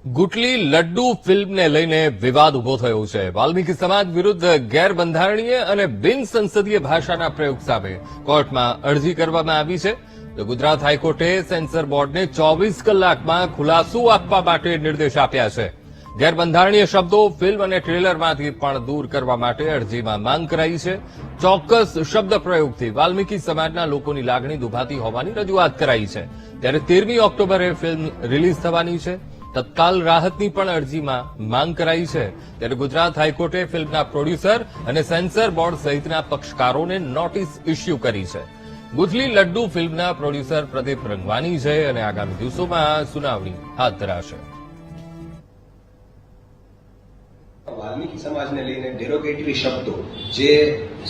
ગુટલી લડ્ડુ ફિલ્મને લઈને વિવાદ ઉભો થયો છે. વાલ્મીકી સમાજ વિરુદ્ધ ગેરબંધારણીય અને બિન સંસદીય ભાષાના પ્રયોગ સામે કોર્ટમાં અરજી કરવામાં આવી છે. તો ગુજરાત હાઈકોર્ટે સેન્સર બોર્ડને 24 કલાકમાં ખુલાસો આપવા માટે નિર્દેશ આપ્યા છે. ગેરબંધારણીય શબ્દો ફિલ્મ અને ટ્રેલરમાંથી પણ દૂર કરવા માટે અરજીમાં માંગ કરાઈ છે. ચોક્કસ શબ્દ પ્રયોગથી વાલ્મીકી સમાજના લોકોની લાગણી દુભાતી હોવાની રજૂઆત કરાઈ છે. ત્યારે 13મી ઓક્ટોબરે ફિલ્મ રિલીઝ થવાની છે. તત્કાલ રાહતની પણ અરજીમાં માંગ કરાઈ છે. ત્યારે ગુજરાત હાઈકોર્ટે ફિલ્મના પ્રોડ્યુસર અને સેન્સર બોર્ડ સહિતના પક્ષકારોને નોટિસ ઇસ્યુ કરી છે. ગુજલી લડ્ડુ ફિલ્મના પ્રોડ્યુસર પ્રદીપ રંગવાની છે અને આગામી દિવસોમાં સુનાવણી હાથ ધરાશે. વાલ્મીકી સમાજને લઈને ડેરોગેટરી શબ્દો જે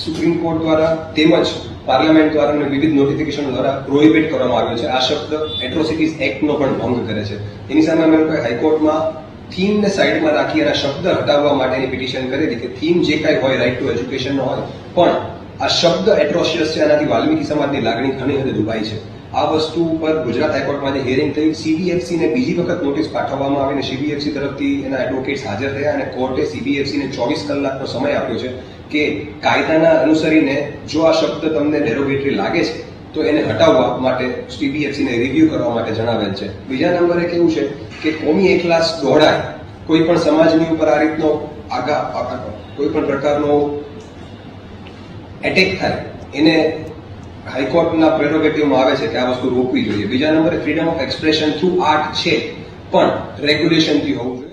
સુપ્રીમ કોર્ટ દ્વારા તેમજ પાર્લામેન્ટ દ્વારા અને વિવિધ નોટિફિકેશન દ્વારા પ્રોહિબિટ કરવામાં આવ્યો છે. આ શબ્દ એટ્રોસિટીઝ એક્ટનો પણ ભંગ કરે છે. એની સામે અમે લોકોએ હાઈકોર્ટમાં થીમને સાઈડમાં રાખી અને શબ્દ હટાવવા માટેની પિટિશન કરેલી કે થીમ જે કાંઈ હોય રાઇટ ટુ એજ્યુકેશનનો હોય, પણ આ શબ્દ એટ્રોશિયસ છે, આનાથી વાલ્મીકી સમાજની લાગણી ઘણી હદે દુભાઈ છે. આ વસ્તુ ઉપર ગુજરાત હાઈકોર્ટમાં જે હિયરિંગ થઈ, સીબીએફસીને બીજી વખત નોટિસ પાઠવવામાં આવીને સીબીએફસી તરફથી એના એડવોકેટ્સ હાજર થયા અને કોર્ટે સીબીએફસીને 24 કલાકનો સમય આપ્યો છે કે કાયદાના અનુસરીને જો આ શબ્દ તમને ડેરોગેટરી લાગે છે તો એને હટાવવા માટે સીબીએફસીને રિવ્યુ કરવા માટે જણાવેલ છે. બીજા નંબરે કેવું છે કે કોમી એકલાસ દોડાય, કોઈ પણ સમાજની ઉપર આ રીતનો કોઈ પણ પ્રકારનો એટેક થાય એને હાઈકોર્ટના પ્રેરોગેટિવમાં આવે છે કે આ વસ્તુ રોકવી જોઈએ. બીજા નંબરે freedom of expression through art છે, પણ રેગ્યુલેશનથી હોવું જોઈએ.